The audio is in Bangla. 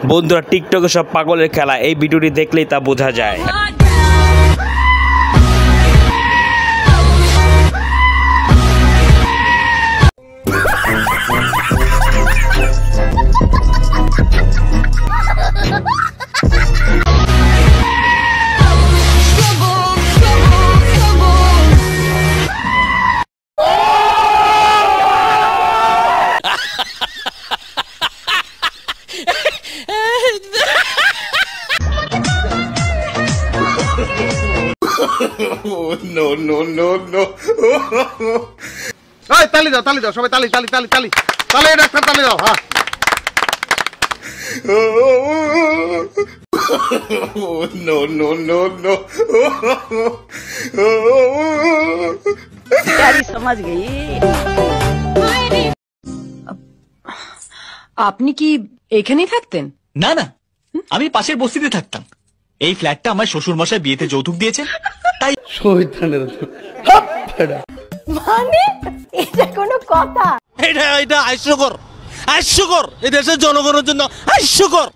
বন্ধুরা, টিকটকে সব পাগলের খেলা, এই ভিডিওটি দেখলেই তা বোঝা যায়। No, no, no, no. Hey, tali daw, সবাই tali, ডাক্তার tali দাও, হ্যাঁ। No, no, no, no. प्यारी समझ गई। আপনি কি এখানেই থাকতেন? না না, আমি পাশের বস্তিতে থাকতাম। এই ফ্ল্যাটটা আমার শ্বশুর মশাই বিয়েতে যৌতুক দিয়েছেন, তাই। মানে এটা কোনো কথা? এটা হাস্যকর, এই দেশের জনগণের জন্য হাস্যকর।